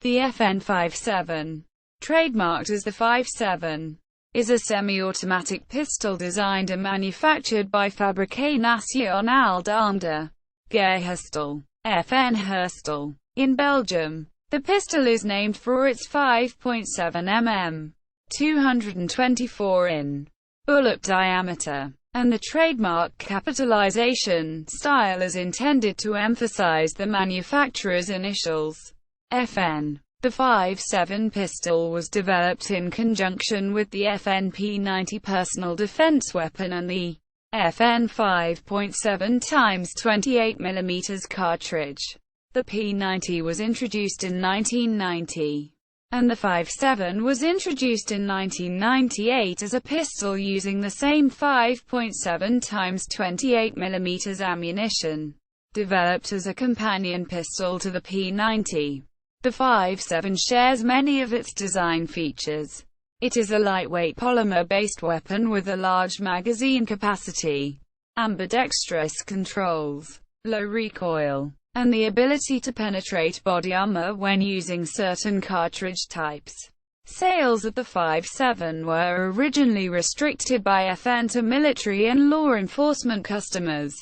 The FN 57, trademarked as the 57, is a semi-automatic pistol designed and manufactured by Fabrique Nationale de Guerre-Herstal, FN Herstal, in Belgium. The pistol is named for its 5.7 mm, 224 in bullet diameter, and the trademark capitalization style is intended to emphasize the manufacturer's initials, FN. The 57 pistol was developed in conjunction with the FN P90 personal defense weapon and the FN 5.7 x 28 mm cartridge. The P90 was introduced in 1990, and the 57 was introduced in 1998 as a pistol using the same 5.7 x 28 mm ammunition, developed as a companion pistol to the P90. The 57 shares many of its design features. It is a lightweight polymer-based weapon with a large magazine capacity, ambidextrous controls, low recoil, and the ability to penetrate body armor when using certain cartridge types. Sales of the 57 were originally restricted by FN to military and law enforcement customers,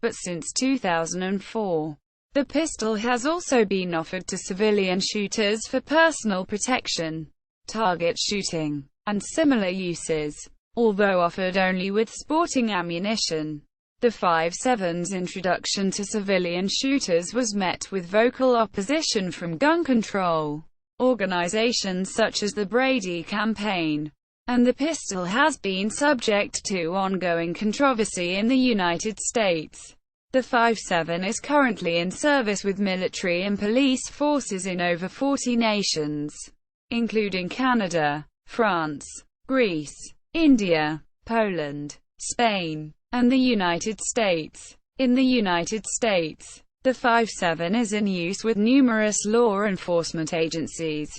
but since 2004, the pistol has also been offered to civilian shooters for personal protection, target shooting, and similar uses. Although offered only with sporting ammunition, the 57's introduction to civilian shooters was met with vocal opposition from gun control organizations such as the Brady Campaign, and the pistol has been subject to ongoing controversy in the United States. The 57 is currently in service with military and police forces in over 40 nations, including Canada, France, Greece, India, Poland, Spain, and the United States. In the United States, the 57 is in use with numerous law enforcement agencies,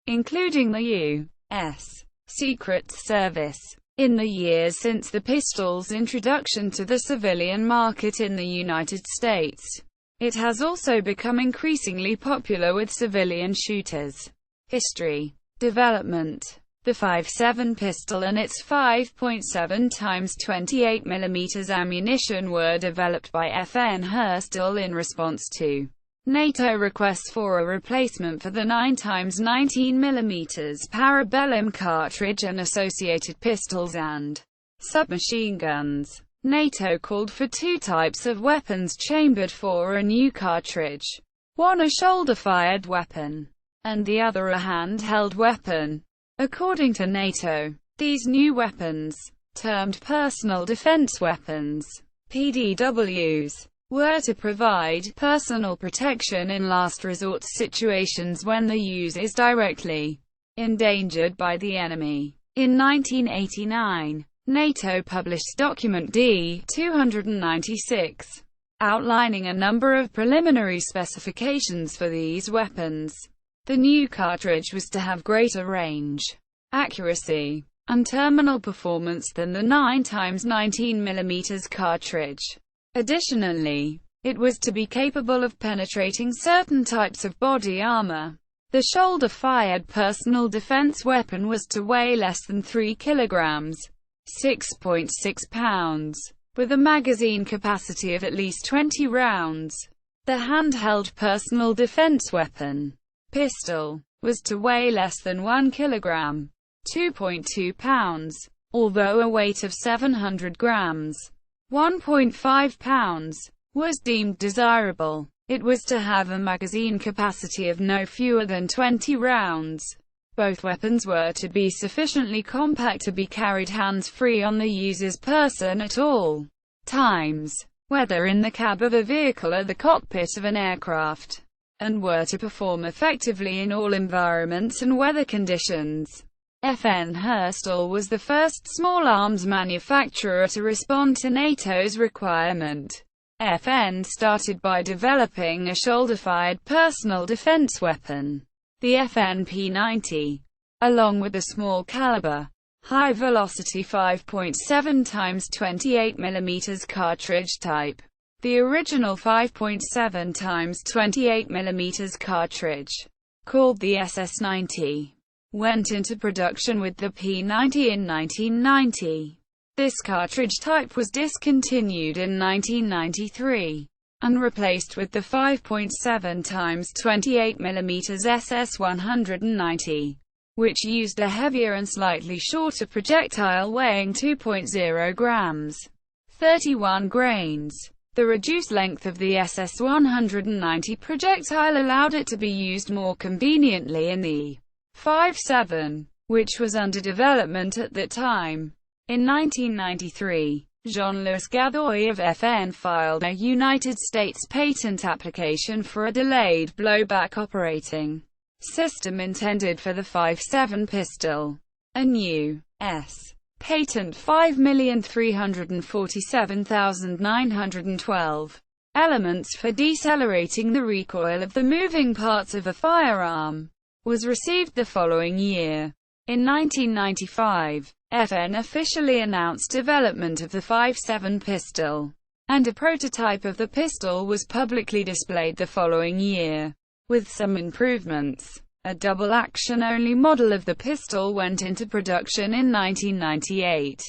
including the U.S. Secret Service. In the years since the pistol's introduction to the civilian market in the United States, it has also become increasingly popular with civilian shooters. History. Development. The 57 pistol and its 5.7 x 28 mm ammunition were developed by FN Herstal in response to NATO requests for a replacement for the 9 x 19 mm parabellum cartridge and associated pistols and submachine guns. NATO called for two types of weapons chambered for a new cartridge, one a shoulder-fired weapon, and the other a handheld weapon. According to NATO, these new weapons, termed personal defense weapons, PDWs, were to provide personal protection in last resort situations when the user is directly endangered by the enemy. In 1989, NATO published document D-296, outlining a number of preliminary specifications for these weapons. The new cartridge was to have greater range, accuracy, and terminal performance than the 9 x 19 mm cartridge. Additionally, it was to be capable of penetrating certain types of body armor. The shoulder-fired personal defense weapon was to weigh less than 3 kilograms, 6.6 pounds, with a magazine capacity of at least 20 rounds. The handheld personal defense weapon, pistol, was to weigh less than 1 kilogram, 2.2 pounds, although a weight of 700 grams, 1.5 pounds, was deemed desirable. It was to have a magazine capacity of no fewer than 20 rounds. Both weapons were to be sufficiently compact to be carried hands-free on the user's person at all times, whether in the cab of a vehicle or the cockpit of an aircraft, and were to perform effectively in all environments and weather conditions. FN Herstal was the first small arms manufacturer to respond to NATO's requirement. FN started by developing a shoulder-fired personal defense weapon, the FN P90, along with a small caliber, high-velocity 5.7 x 28 mm cartridge type. The original 5.7 x 28 mm cartridge called the SS-90, went into production with the P90 in 1990. This cartridge type was discontinued in 1993 and replaced with the 5.7 x 28 mm SS-190, which used a heavier and slightly shorter projectile weighing 2.0 grams, 31 grains. The reduced length of the SS-190 projectile allowed it to be used more conveniently in the 5.7, which was under development at that time. In 1993, Jean-Louis Gadoy of FN filed a United States patent application for a delayed blowback operating system intended for the 5.7 pistol. A new S. Patent 5,347,912 elements for decelerating the recoil of the moving parts of a firearm was received the following year. In 1995, FN officially announced development of the 5.7 pistol, and a prototype of the pistol was publicly displayed the following year. With some improvements, a double-action-only model of the pistol went into production in 1998,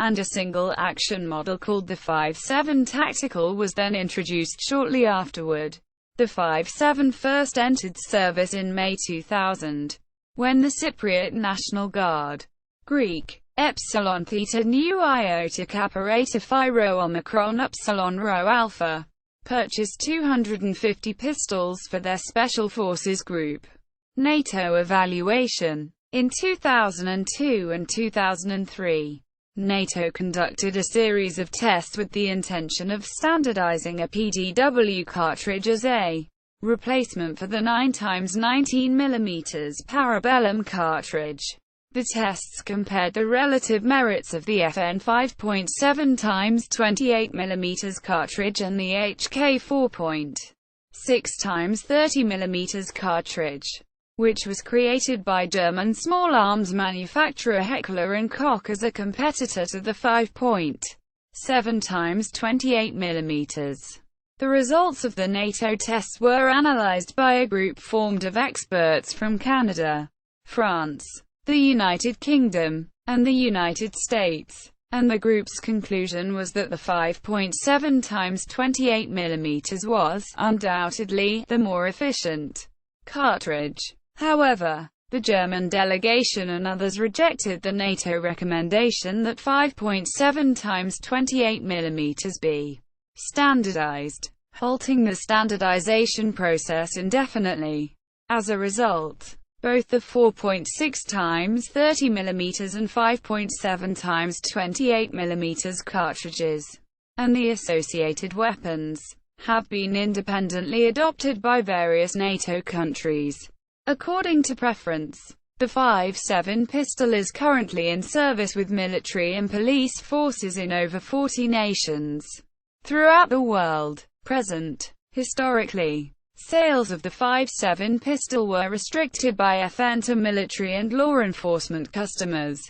and a single-action model called the 5.7 Tactical was then introduced shortly afterward. The 5.7 first entered service in May 2000, when the Cypriot National Guard, Greek, Epsilon Theta Nu Iota Kappa Eta Phi Rho Omicron Upsilon Rho Alpha, purchased 250 pistols for their Special Forces Group. NATO Evaluation. In 2002 and 2003, NATO conducted a series of tests with the intention of standardizing a PDW cartridge as a replacement for the 9x19 mm Parabellum cartridge. The tests compared the relative merits of the FN 5.7 x 28 mm cartridge and the HK 4.6 x 30 mm cartridge, which was created by German small arms manufacturer Heckler & Koch as a competitor to the 5.7 x 28 mm. The results of the NATO tests were analyzed by a group formed of experts from Canada, France, the United Kingdom, and the United States, and the group's conclusion was that the 5.7 x 28 mm was, undoubtedly, the more efficient cartridge. However, the German delegation and others rejected the NATO recommendation that 5.7 x 28 mm be standardized, halting the standardization process indefinitely. As a result, both the 4.6 x 30 mm and 5.7 x 28 mm cartridges, and the associated weapons, have been independently adopted by various NATO countries. According to preference, the 5.7 pistol is currently in service with military and police forces in over 40 nations throughout the world. Present. Historically, sales of the 5.7 pistol were restricted by FN to military and law enforcement customers.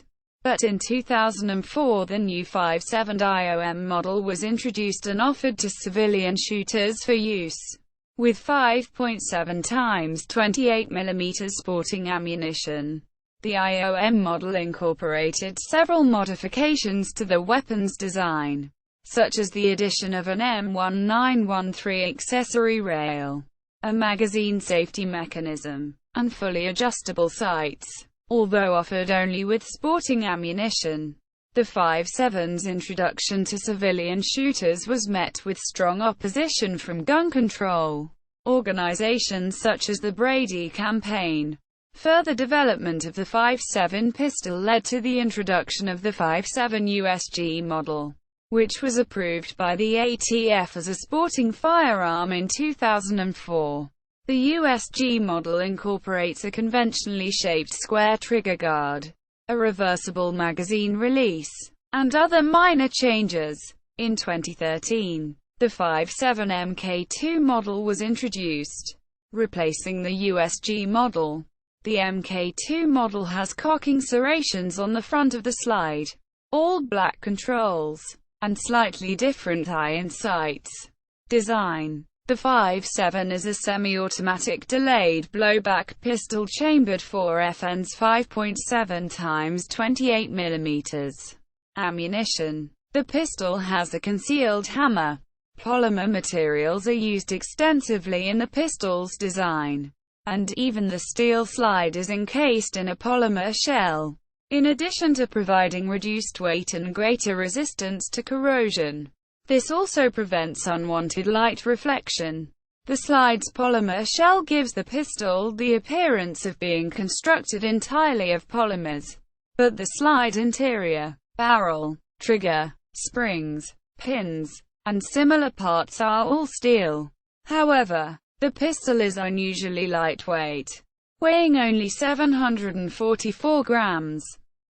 But in 2004 the new 5.7 IOM model was introduced and offered to civilian shooters for use with 5.7 x 28 mm sporting ammunition. The IOM model incorporated several modifications to the weapon's design, such as the addition of an M1913 accessory rail, a magazine safety mechanism, and fully adjustable sights. Although offered only with sporting ammunition, the 5.7's introduction to civilian shooters was met with strong opposition from gun control organizations such as the Brady Campaign. Further development of the 5.7 pistol led to the introduction of the 5.7 USG model, which was approved by the ATF as a sporting firearm in 2004. The USG model incorporates a conventionally shaped square trigger guard, a reversible magazine release, and other minor changes. In 2013, the 5.7 Mk2 model was introduced, replacing the USG model. The Mk2 model has cocking serrations on the front of the slide, all black controls, and slightly different eye and sights design. The 5.7 is a semi-automatic delayed blowback pistol chambered for FN's 5.7 x 28 mm ammunition. The pistol has a concealed hammer. Polymer materials are used extensively in the pistol's design, and even the steel slide is encased in a polymer shell. In addition to providing reduced weight and greater resistance to corrosion, this also prevents unwanted light reflection. The slide's polymer shell gives the pistol the appearance of being constructed entirely of polymers, but the slide interior, barrel, trigger, springs, pins, and similar parts are all steel. However, the pistol is unusually lightweight, weighing only 744 grams,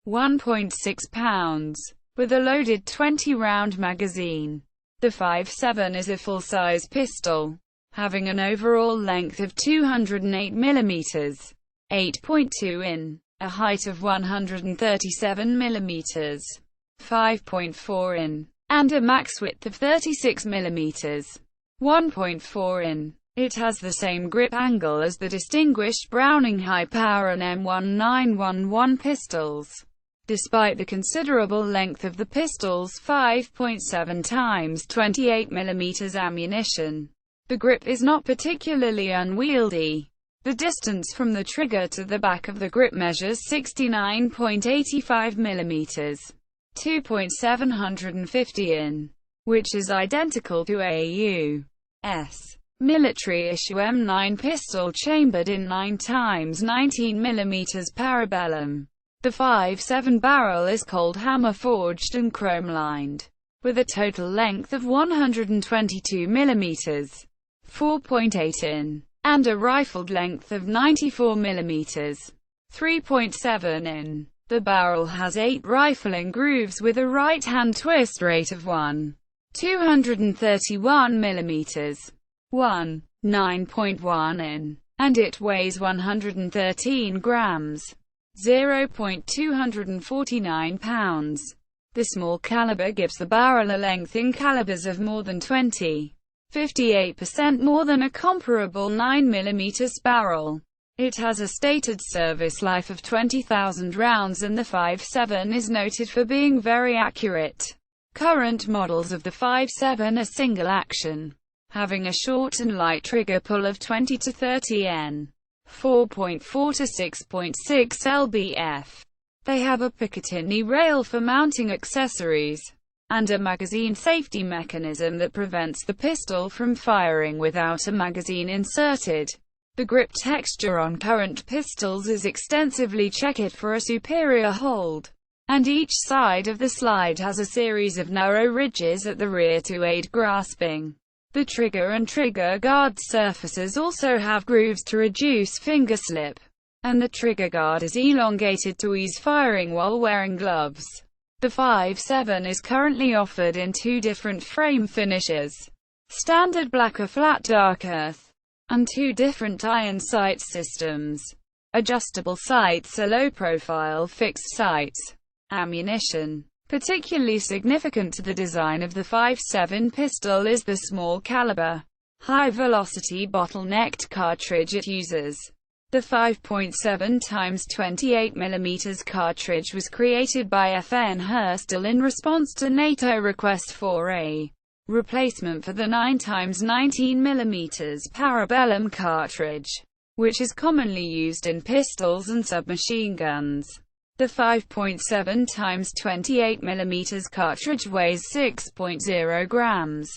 1.6 pounds, with a loaded 20-round magazine. The 5.7 is a full-size pistol, having an overall length of 208 mm, 8.2 in, a height of 137 mm, 5.4 in, and a max width of 36 mm, 1.4 in. It has the same grip angle as the distinguished Browning high-power and M1911 pistols. Despite the considerable length of the pistol's 5.7 x 28 mm ammunition, the grip is not particularly unwieldy. The distance from the trigger to the back of the grip measures 69.85 mm, 2.750 in, which is identical to AU's military-issue M9 pistol chambered in 9 x 19 mm parabellum. The 5.7 barrel is cold hammer forged and chrome-lined, with a total length of 122 mm, 4.8 in, and a rifled length of 94 mm, 3.7 in. The barrel has 8 rifling grooves with a right-hand twist rate of 231 mm, 9.1 in, and it weighs 113 grams, 0.249 pounds. The small caliber gives the barrel a length in calibers of more than 20, 58% more than a comparable 9mm barrel. It has a stated service life of 20,000 rounds, and the 5.7 is noted for being very accurate. Current models of the 5.7 are single action, having a short and light trigger pull of 20 to 30 N, 4.4 to 6.6 lbf. They have a Picatinny rail for mounting accessories, and a magazine safety mechanism that prevents the pistol from firing without a magazine inserted. The grip texture on current pistols is extensively checkered for a superior hold, and each side of the slide has a series of narrow ridges at the rear to aid grasping. The trigger and trigger guard surfaces also have grooves to reduce finger slip, and the trigger guard is elongated to ease firing while wearing gloves. The 5.7 is currently offered in 2 different frame finishes: standard black or flat dark earth, and 2 different iron sight systems. Adjustable sights are low-profile fixed sights. Ammunition. Particularly significant to the design of the 5.7 pistol is the small caliber, high-velocity bottlenecked cartridge it uses. The 5.7 x 28 mm cartridge was created by FN Herstal in response to NATO request for a replacement for the 9 x 19 mm parabellum cartridge, which is commonly used in pistols and submachine guns. The 5.7 x 28 mm cartridge weighs 6.0 grams,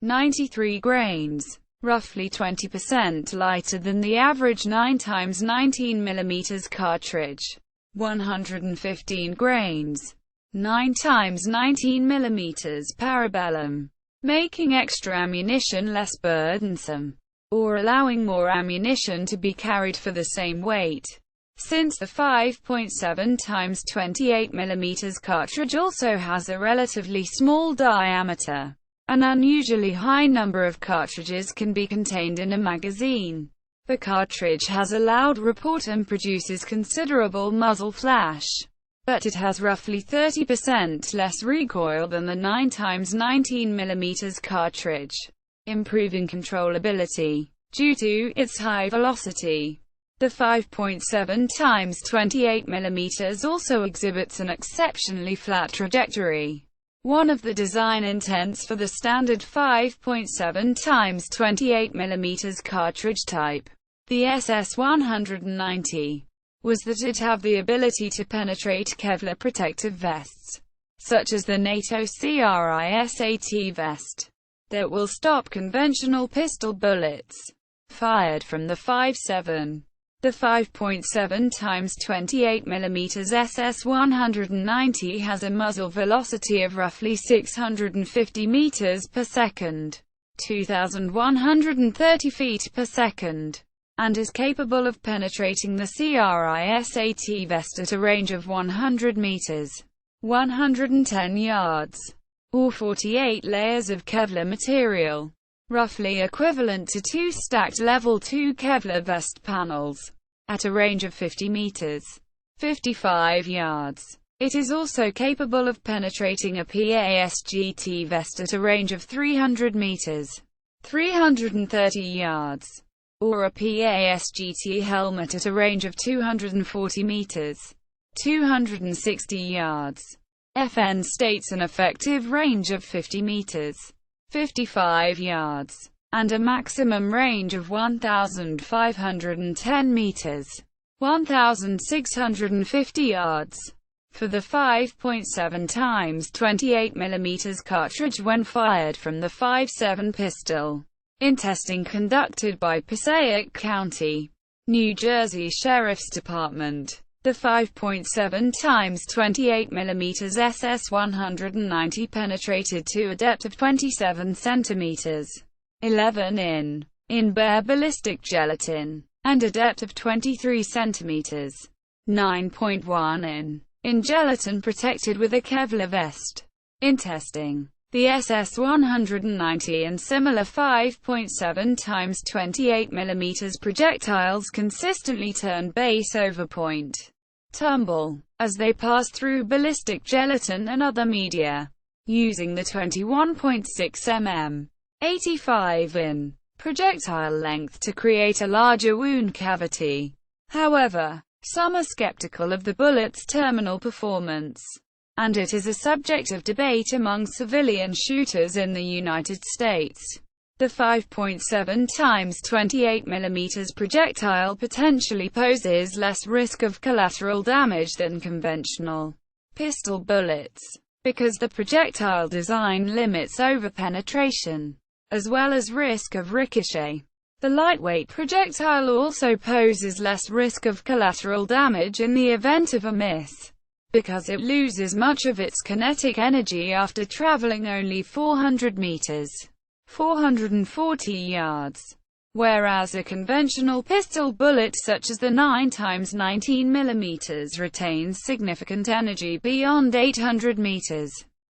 93 grains, roughly 20% lighter than the average 9 x 19 mm cartridge, 115 grains, 9 x 19 mm parabellum, making extra ammunition less burdensome, or allowing more ammunition to be carried for the same weight. Since the 5.7 x 28 mm cartridge also has a relatively small diameter, an unusually high number of cartridges can be contained in a magazine. The cartridge has a loud report and produces considerable muzzle flash, but it has roughly 30% less recoil than the 9 x 19 mm cartridge. improving controllability. Due to its high velocity, the 5.7 x 28 mm also exhibits an exceptionally flat trajectory. One of the design intents for the standard 5.7 x 28 mm cartridge type, the SS-190, was that it have the ability to penetrate Kevlar protective vests, such as the NATO CRISAT vest, that will stop conventional pistol bullets fired from the 5.7. The 5.7 x 28 mm SS-190 has a muzzle velocity of roughly 650 meters per second, 2,130 feet per second, and is capable of penetrating the CRISAT vest at a range of 100 meters, 110 yards, or 48 layers of Kevlar material, roughly equivalent to 2 stacked level 2 Kevlar vest panels, at a range of 50 meters, 55 yards. It is also capable of penetrating a PASGT vest at a range of 300 meters, 330 yards, or a PASGT helmet at a range of 240 meters, 260 yards. FN states an effective range of 50 meters, 55 yards, and a maximum range of 1,510 meters, 1,650 yards, for the 5.7 x 28 mm cartridge when fired from the 5.7 pistol. In testing conducted by Passaic County, New Jersey Sheriff's Department, the 5.7 x 28 mm SS-190 penetrated to a depth of 27 cm, 11 in bare ballistic gelatin, and a depth of 23 cm, 9.1 in gelatin protected with a Kevlar vest. In testing, the SS-190 and similar 5.7 x 28 mm projectiles consistently turn base over point, tumble, as they pass through ballistic gelatin and other media, using the 21.6 mm, 85 in projectile length to create a larger wound cavity. However, some are skeptical of the bullet's terminal performance, and it is a subject of debate among civilian shooters in the United States. The 5.7 x 28 mm projectile potentially poses less risk of collateral damage than conventional pistol bullets, because the projectile design limits overpenetration, as well as risk of ricochet. The lightweight projectile also poses less risk of collateral damage in the event of a miss, because it loses much of its kinetic energy after traveling only 400 meters, 440 yards, whereas a conventional pistol bullet such as the 9 x 19 mm retains significant energy beyond 800 meters,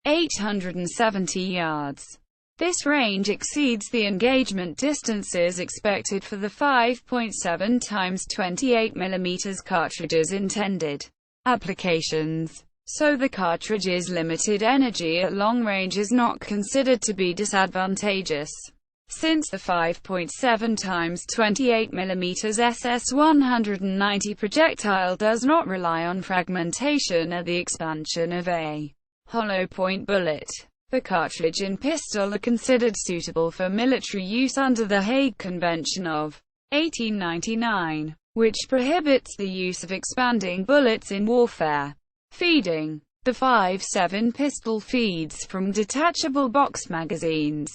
870 yards. This range exceeds the engagement distances expected for the 5.7 x 28 mm cartridge's intended applications, so the cartridge's limited energy at long range is not considered to be disadvantageous. Since the 5.7 x 28 mm SS-190 projectile does not rely on fragmentation or the expansion of a hollow point bullet, the cartridge and pistol are considered suitable for military use under the Hague Convention of 1899, which prohibits the use of expanding bullets in warfare. Feeding. The 5.7 pistol feeds from detachable box magazines,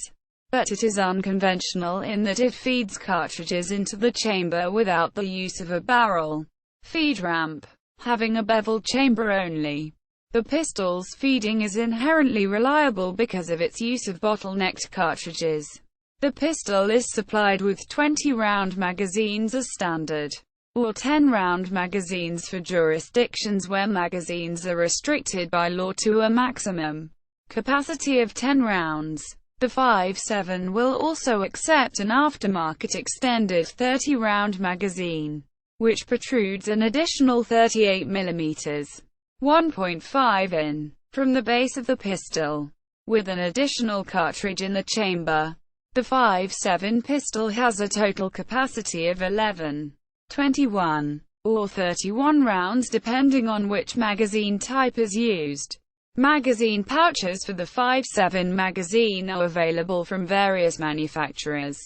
but it is unconventional in that it feeds cartridges into the chamber without the use of a barrel feed ramp, having a beveled chamber only. The pistol's feeding is inherently reliable because of its use of bottlenecked cartridges. The pistol is supplied with 20-round magazines as standard, or 10-round magazines for jurisdictions where magazines are restricted by law to a maximum capacity of 10 rounds. The 5.7 will also accept an aftermarket extended 30-round magazine, which protrudes an additional 38 mm. 1.5 in from the base of the pistol, with an additional cartridge in the chamber. The 5.7 pistol has a total capacity of 11, 21, or 31 rounds depending on which magazine type is used. Magazine pouches for the 5.7 magazine are available from various manufacturers.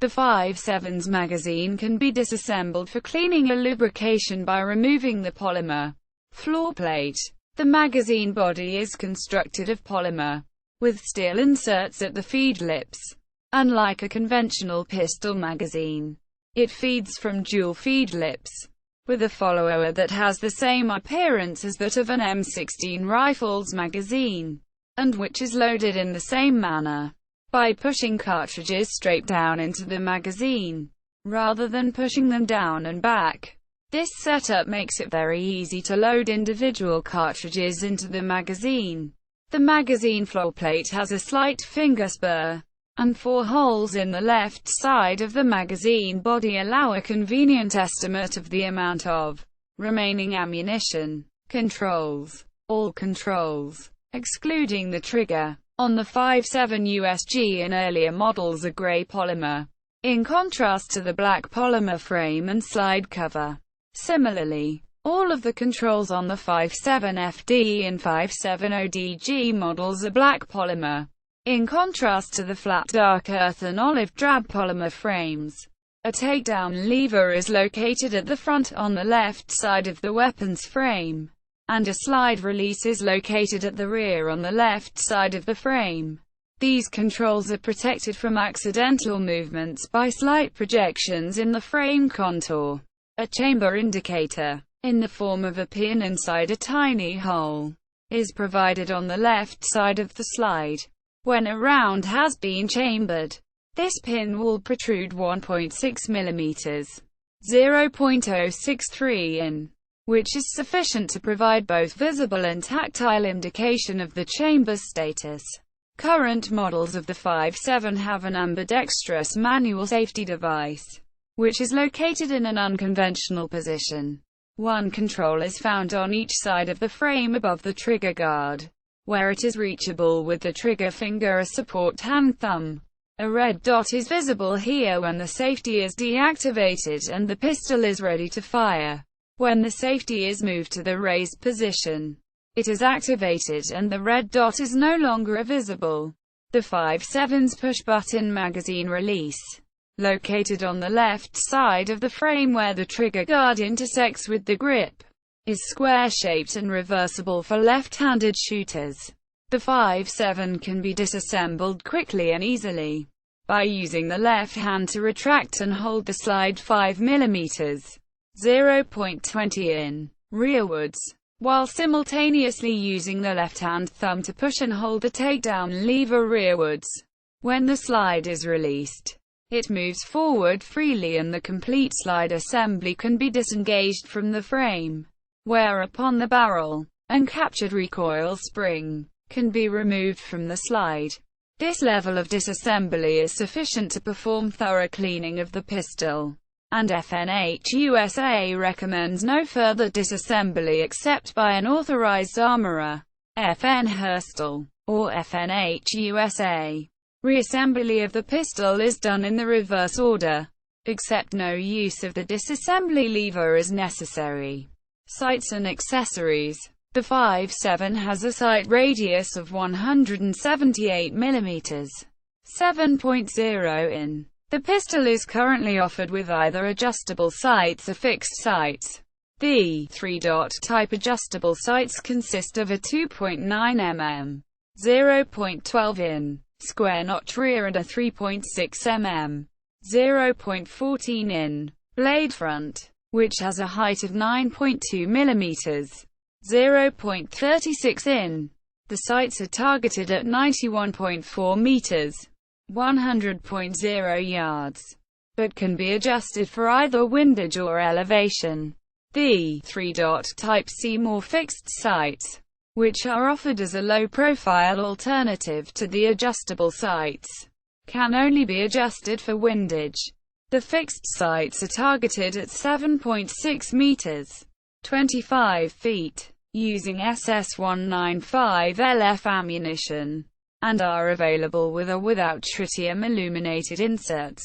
The 5.7's magazine can be disassembled for cleaning or lubrication by removing the polymer floor plate. The magazine body is constructed of polymer, with steel inserts at the feed lips. Unlike a conventional pistol magazine, it feeds from dual feed lips, with a follower that has the same appearance as that of an M16 rifle's magazine, and which is loaded in the same manner, by pushing cartridges straight down into the magazine, rather than pushing them down and back. This setup makes it very easy to load individual cartridges into the magazine. The magazine floor plate has a slight finger spur, and 4 holes in the left side of the magazine body allow a convenient estimate of the amount of remaining ammunition. Controls. All controls, excluding the trigger, on the 5.7 USG and earlier models are grey polymer, in contrast to the black polymer frame and slide cover. Similarly, all of the controls on the 5.7 FD and 5.7 ODG models are black polymer, in contrast to the flat dark earth and olive drab polymer frames. A takedown lever is located at the front on the left side of the weapon's frame, and a slide release is located at the rear on the left side of the frame. These controls are protected from accidental movements by slight projections in the frame contour. A chamber indicator, in the form of a pin inside a tiny hole, is provided on the left side of the slide. When a round has been chambered, this pin will protrude 1.6 mm, 0.063 in, which is sufficient to provide both visible and tactile indication of the chamber's status. Current models of the 5.7 have an ambidextrous manual safety device, which is located in an unconventional position. One control is found on each side of the frame above the trigger guard, where it is reachable with the trigger finger as support hand thumb. A red dot is visible here when the safety is deactivated and the pistol is ready to fire. When the safety is moved to the raised position, it is activated and the red dot is no longer visible. The 5.7's push-button magazine release, located on the left side of the frame where the trigger guard intersects with the grip, is square-shaped and reversible for left-handed shooters. The 5.7 can be disassembled quickly and easily by using the left hand to retract and hold the slide 5 mm, 0.20 in, rearwards, while simultaneously using the left-hand thumb to push and hold the takedown lever rearwards. When the slide is released, it moves forward freely and the complete slide assembly can be disengaged from the frame, whereupon the barrel and captured recoil spring can be removed from the slide. This level of disassembly is sufficient to perform thorough cleaning of the pistol, and FN USA recommends no further disassembly except by an authorized armorer, FN Herstal, or FN USA. Reassembly of the pistol is done in the reverse order, except no use of the disassembly lever is necessary. Sights and accessories. The 5.7 has a sight radius of 178 mm, 7.0 in. The pistol is currently offered with either adjustable sights or fixed sights. The 3-dot type adjustable sights consist of a 2.9 mm, 0.12 in, square notch rear and a 3.6 mm, 0.14 in, blade front, which has a height of 9.2 mm, 0.36 in. The sights are targeted at 91.4 meters, 100.0 yards, but can be adjusted for either windage or elevation. The 3-dot type C more fixed sights, which are offered as a low-profile alternative to the adjustable sights, can only be adjusted for windage. The fixed sights are targeted at 7.6 meters, 25 feet, using SS-195 LF ammunition. and are available with or without tritium-illuminated inserts,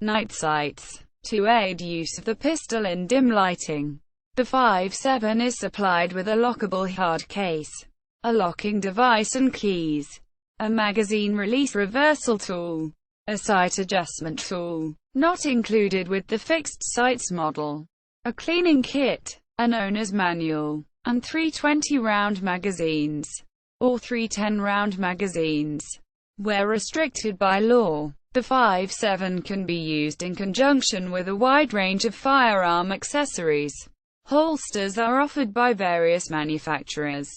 night sights, to aid use of the pistol in dim lighting. The 5.7 is supplied with a lockable hard case, a locking device and keys, a magazine release reversal tool, a sight adjustment tool, not included with the fixed sights model, a cleaning kit, an owner's manual, and 3 20-round magazines, or 3 10-round magazines. Where restricted by law, the 5.7 can be used in conjunction with a wide range of firearm accessories. Holsters are offered by various manufacturers,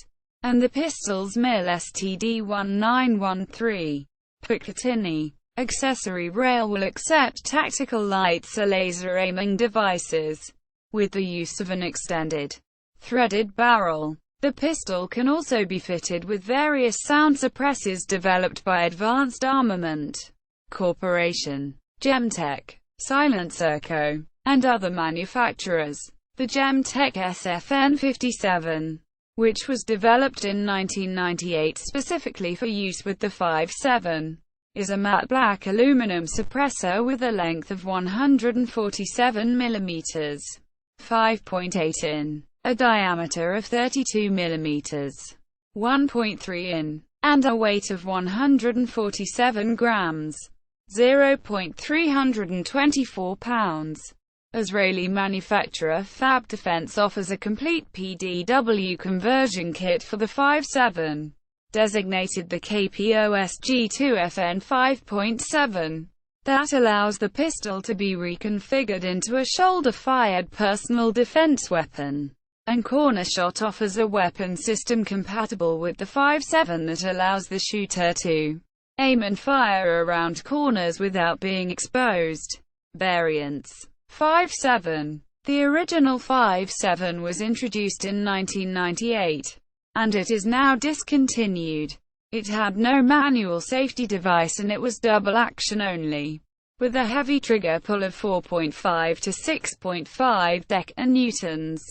and the pistol's MIL STD1913 Picatinny accessory rail will accept tactical lights or laser aiming devices, with the use of an extended, threaded barrel. The pistol can also be fitted with various sound suppressors developed by Advanced Armament Corporation, Gemtech, Silencer Co., and other manufacturers. The Gemtech FN P90, which was developed in 1998 specifically for use with the 5.7, is a matte black aluminum suppressor with a length of 147 mm, 5.8 in, a diameter of 32 mm, 1.3 in, and a weight of 147 grams, 0.324 pounds. Israeli manufacturer Fab Defense offers a complete PDW conversion kit for the 5.7, designated the KPOSG-2 FN 5.7, that allows the pistol to be reconfigured into a shoulder-fired personal defense weapon. And Cornershot offers a weapon system compatible with the 5.7 that allows the shooter to aim and fire around corners without being exposed. Variants 5.7. The original 5.7 was introduced in 1998, and it is now discontinued. It had no manual safety device and it was double action only, with a heavy trigger pull of 4.5 to 6.5 dec-newtons,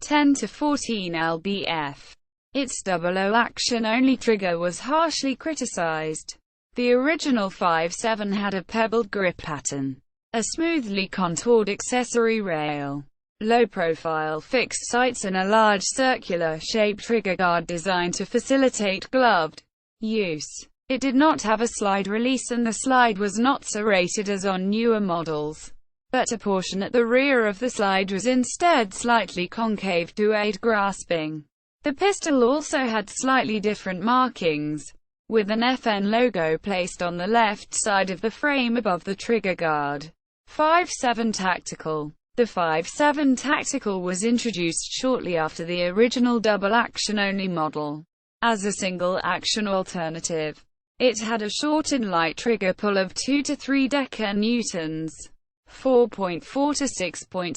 10 to 14 lbf. Its 00 action-only trigger was harshly criticized. The original 5.7 had a pebbled grip pattern, a smoothly contoured accessory rail, low-profile fixed sights and a large circular-shaped trigger guard designed to facilitate gloved use. It did not have a slide release and the slide was not serrated as on newer models, but a portion at the rear of the slide was instead slightly concave to aid grasping. The pistol also had slightly different markings, with an FN logo placed on the left side of the frame above the trigger guard. 5.7 Tactical. The 5.7 Tactical was introduced shortly after the original double-action-only model, as a single-action alternative. It had a short and light trigger pull of 2 to 3 dec-newtons, 4.4 to 6.6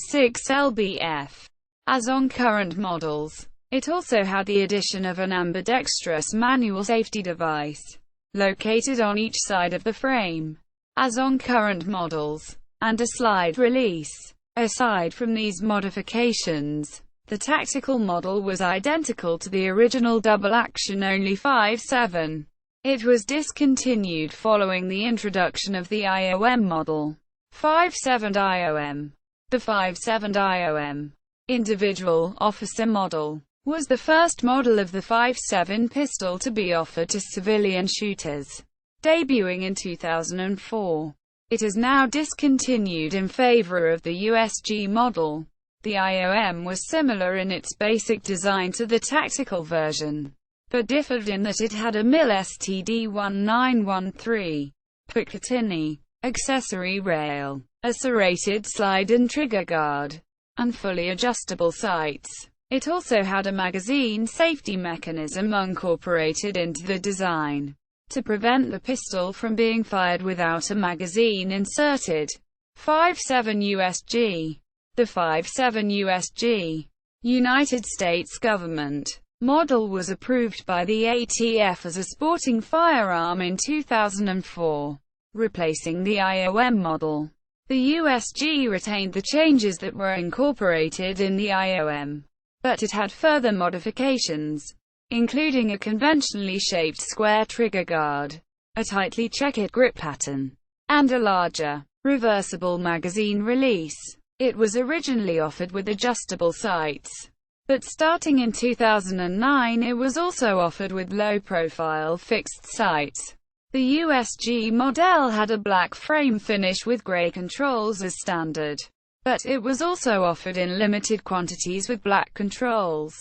lbf, as on current models. It also had the addition of an ambidextrous manual safety device, located on each side of the frame, as on current models, and a slide release. Aside from these modifications, the tactical model was identical to the original double-action-only 5.7. It was discontinued following the introduction of the IOM model. 5.7 IOM. The 5.7 IOM individual officer model was the first model of the 5.7 pistol to be offered to civilian shooters, debuting in 2004. It is now discontinued in favor of the USG model. The IOM was similar in its basic design to the tactical version, but differed in that it had a MIL STD1913 Picatinny accessory rail, a serrated slide and trigger guard, and fully adjustable sights. It also had a magazine safety mechanism incorporated into the design, to prevent the pistol from being fired without a magazine inserted. 5.7 USG. The 5.7 USG United States government model was approved by the ATF as a sporting firearm in 2004, replacing the IOM model. The USG retained the changes that were incorporated in the IOM, but it had further modifications. including a conventionally shaped square trigger guard, a tightly checkered grip pattern, and a larger, reversible magazine release. It was originally offered with adjustable sights, but starting in 2009 it was also offered with low-profile fixed sights. The USG model had a black frame finish with grey controls as standard, but it was also offered in limited quantities with black controls.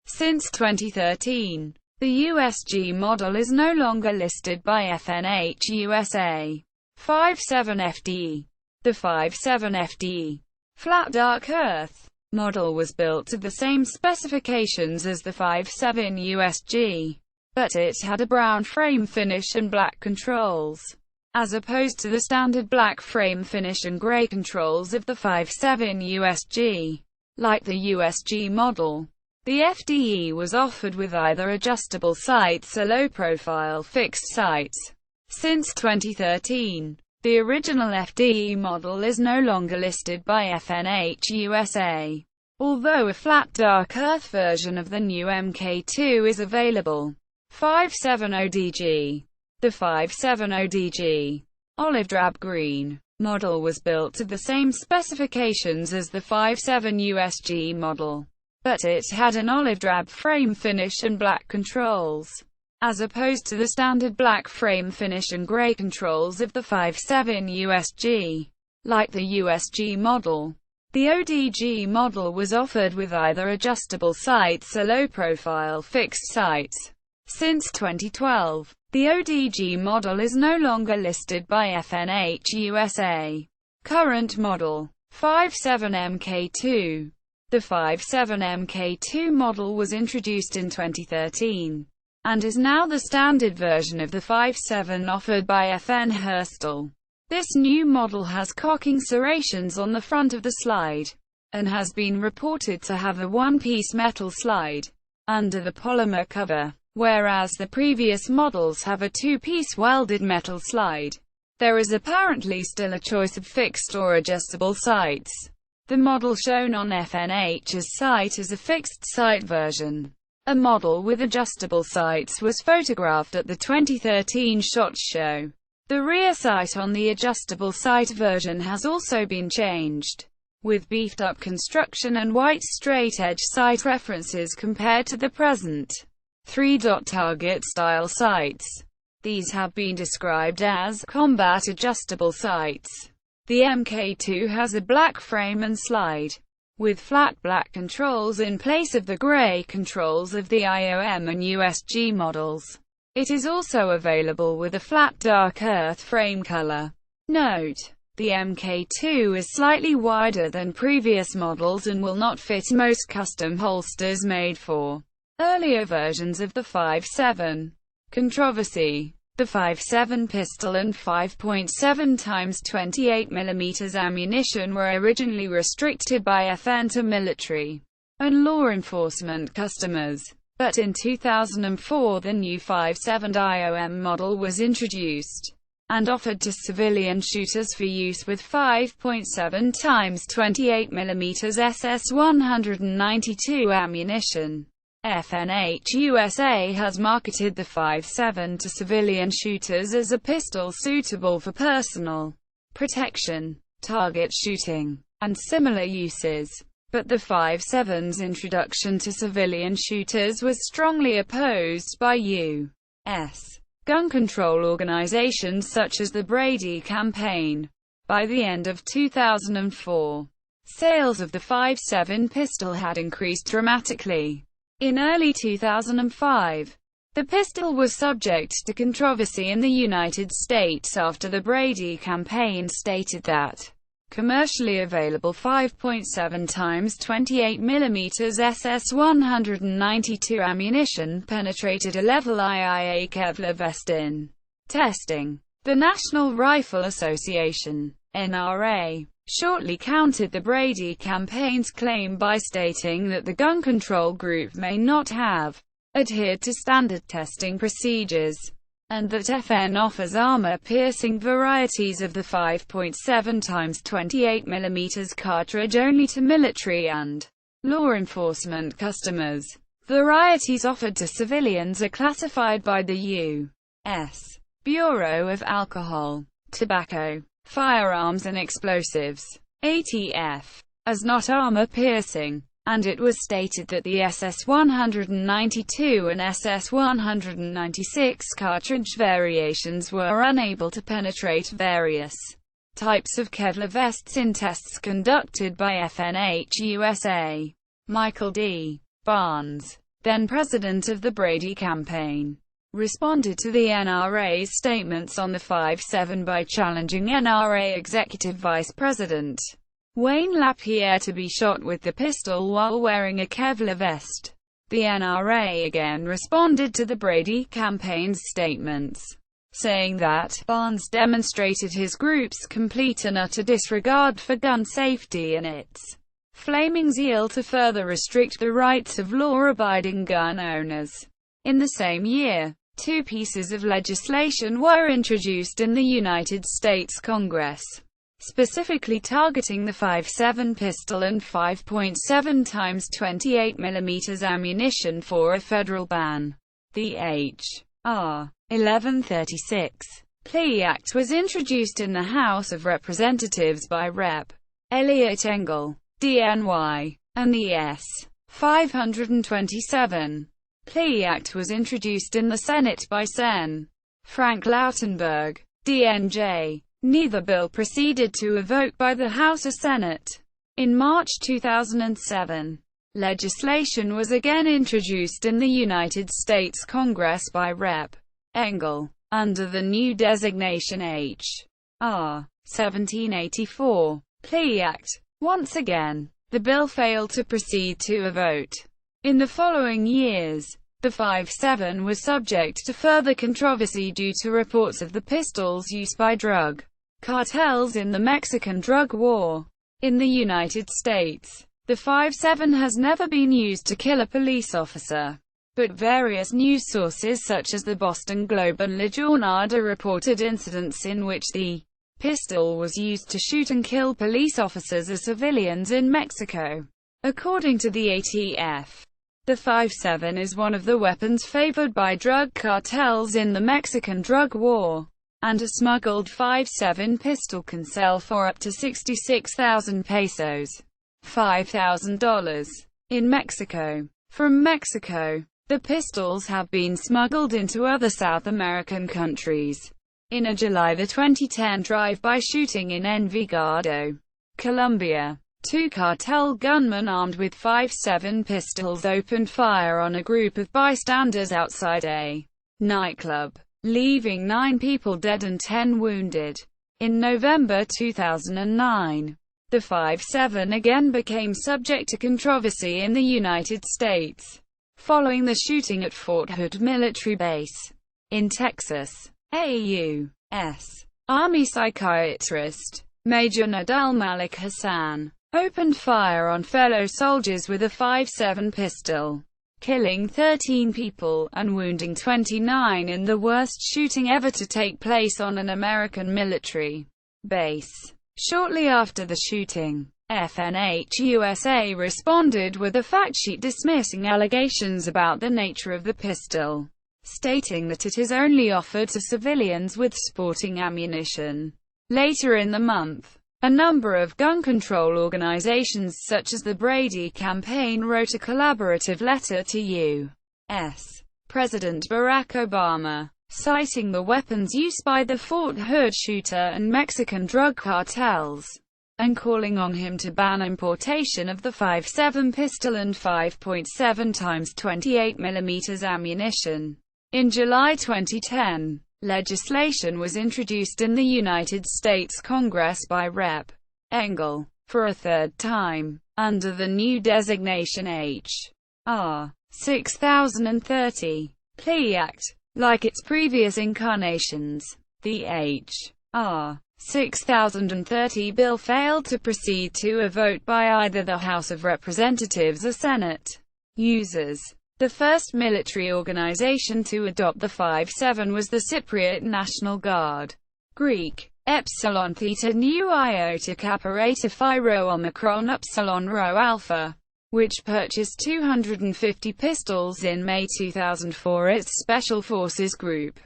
Since 2013, the USG model is no longer listed by FN USA. 57 FD. The 57 FD flat dark earth model was built to the same specifications as the 57 USG, but it had a brown frame finish and black controls, as opposed to the standard black frame finish and grey controls of the 57 USG. Like the USG model, the FDE was offered with either adjustable sights or low-profile fixed sights. Since 2013, the original FDE model is no longer listed by FNH USA, although a flat dark earth version of the new MK2 is available. 570DG. The 570DG olive drab green model was built to the same specifications as the 57 USG model, but it had an olive drab frame finish and black controls, as opposed to the standard black frame finish and grey controls of the 57 USG. Like the USG model, the ODG model was offered with either adjustable sights or low-profile fixed sights. Since 2012, the ODG model is no longer listed by FNH USA. Current model, 57MK2. The 57MK2 model was introduced in 2013. And is now the standard version of the 57 offered by Guerre-Herstal. This new model has cocking serrations on the front of the slide, and has been reported to have a one-piece metal slide under the polymer cover, whereas the previous models have a two-piece welded metal slide. There is apparently still a choice of fixed or adjustable sights. The model shown on FNH's site is a fixed sight version. A model with adjustable sights was photographed at the 2013 SHOT Show. The rear sight on the adjustable sight version has also been changed, with beefed-up construction and white straight-edge sight references compared to the present three-dot target-style sights. These have been described as combat adjustable sights. The MK2 has a black frame and slide, with flat black controls in place of the grey controls of the IOM and USG models. It is also available with a flat dark earth frame color. Note: the MK2 is slightly wider than previous models and will not fit most custom holsters made for earlier versions of the 57. Controversy: the 5.7 pistol and 5.7 x 28 mm ammunition were originally restricted by FN to military and law enforcement customers, but in 2004 the new 5.7 IOM model was introduced and offered to civilian shooters for use with 5.7 x 28 mm SS-192 ammunition. FNH USA has marketed the 5.7 to civilian shooters as a pistol suitable for personal protection, target shooting, and similar uses. But the 5.7's introduction to civilian shooters was strongly opposed by U.S. gun control organizations such as the Brady Campaign. By the end of 2004, sales of the 5.7 pistol had increased dramatically. In early 2005, the pistol was subject to controversy in the United States after the Brady Campaign stated that commercially available 5.7 x 28 mm SS-192 ammunition penetrated a level IIA Kevlar vest in testing. The National Rifle Association, NRA, shortly countered the Brady Campaign's claim by stating that the gun control group may not have adhered to standard testing procedures, and that FN offers armor-piercing varieties of the 5.7 x 28 mm cartridge only to military and law enforcement customers. Varieties offered to civilians are classified by the U.S. Bureau of Alcohol, Tobacco, Firearms and Explosives, ATF, as not armor-piercing, and it was stated that the SS-192 and SS-196 cartridge variations were unable to penetrate various types of Kevlar vests in tests conducted by FN USA. Michael D. Barnes, then president of the Brady campaign, responded to the NRA's statements on the 5.7 by challenging NRA Executive Vice President Wayne LaPierre to be shot with the pistol while wearing a Kevlar vest. The NRA again responded to the Brady campaign's statements, saying that Barnes demonstrated his group's complete and utter disregard for gun safety and its flaming zeal to further restrict the rights of law-abiding gun owners. In the same year, two pieces of legislation were introduced in the United States Congress, specifically targeting the 5.7 pistol and 5.7 x 28 mm ammunition for a federal ban. The H.R. 1136 Plea Act was introduced in the House of Representatives by Rep. Elliot Engel, DNY, and the S. 527 Plea Act was introduced in the Senate by Sen. Frank Lautenberg, DNJ. Neither bill proceeded to a vote by the House or Senate. In March 2007, legislation was again introduced in the United States Congress by Rep. Engel, under the new designation H.R. 1784 Plea Act. Once again, the bill failed to proceed to a vote. In the following years, the 5.7 was subject to further controversy due to reports of the pistol's use by drug cartels in the Mexican drug war. In the United States, the 5.7 has never been used to kill a police officer, but various news sources such as the Boston Globe and La Jornada reported incidents in which the pistol was used to shoot and kill police officers or civilians in Mexico. According to the ATF, the 5.7 is one of the weapons favored by drug cartels in the Mexican drug war, and a smuggled 5.7 pistol can sell for up to 66,000 pesos, $5,000, in Mexico. From Mexico, the pistols have been smuggled into other South American countries. In a July 2010 drive-by shooting in Envigado, Colombia, two cartel gunmen armed with 5.7 pistols opened fire on a group of bystanders outside a nightclub, leaving 9 people dead and 10 wounded. In November 2009, the 5.7 again became subject to controversy in the United States, following the shooting at Fort Hood military base in Texas. A U.S. Army psychiatrist, Major Nadal Malik Hassan, opened fire on fellow soldiers with a 5.7 pistol, killing 13 people, and wounding 29 in the worst shooting ever to take place on an American military base. Shortly after the shooting, FNH USA responded with a fact sheet dismissing allegations about the nature of the pistol, stating that it is only offered to civilians with sporting ammunition. Later in the month, a number of gun control organizations such as the Brady campaign wrote a collaborative letter to U.S. President Barack Obama, citing the weapons used by the Fort Hood shooter and Mexican drug cartels, and calling on him to ban importation of the 5.7 pistol and 5.7 x 28 mm ammunition. In July 2010, legislation was introduced in the United States Congress by Rep. Engel, for a third time, under the new designation H.R. 6030 Plea Act. Like its previous incarnations, the H.R. 6030 bill failed to proceed to a vote by either the House of Representatives or Senate. Users. The first military organization to adopt the 5.7 was the Cypriot National Guard. Greek. Epsilon Theta Nu Iota Kappa Eta Phi Rho Omicron Upsilon Rho Alpha. which purchased 250 pistols in May 2000 for its Special Forces Group.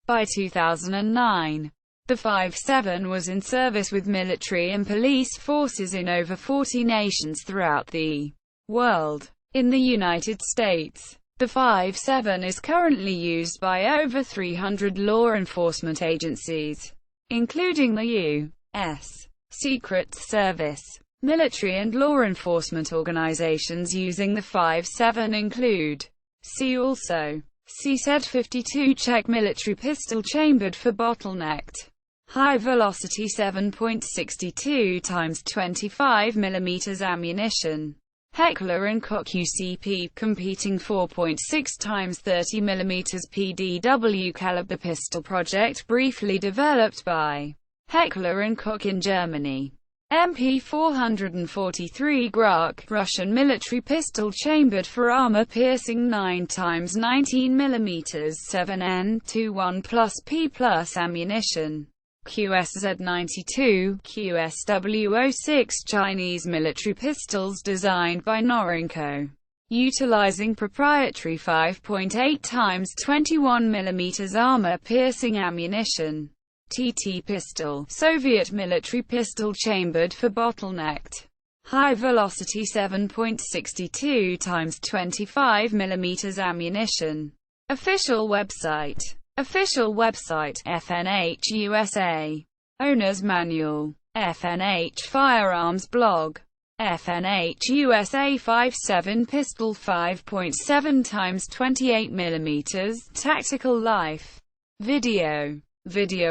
By 2009, the 5.7 was in service with military and police forces in over 40 nations throughout the world. In the United States, the 5.7 is currently used by over 300 law enforcement agencies, including the U.S. Secret Service. Military and law enforcement organizations using the 5.7 include: see also. See said 52 Czech military pistol chambered for bottlenecked, high-velocity 7.62 x 25 mm ammunition. Heckler & Koch UCP competing 4.6 x 30 mm PDW caliber pistol project briefly developed by Heckler & Koch in Germany. MP443 Grach, Russian military pistol chambered for armor-piercing 9 x 19 mm 7N21 plus P plus ammunition. QSZ-92, QSW-06 Chinese military pistols designed by Norinco, utilizing proprietary 5.8 x 21 mm armor-piercing ammunition. TT pistol, Soviet military pistol chambered for bottlenecked, high-velocity 7.62 x 25 mm ammunition. Official website. FNH USA. Owner's Manual. FNH Firearms Blog. FNH USA 5.7 Pistol 5.7 x 28 mm Tactical Life. Video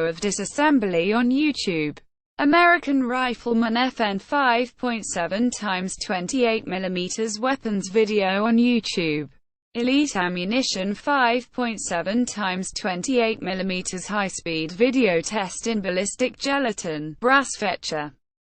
of disassembly on YouTube. American Rifleman FN 5.7 x 28 mm weapons video on YouTube. Elite Ammunition 5.7 x 28 mm high-speed video test in ballistic gelatin, brass fetcher.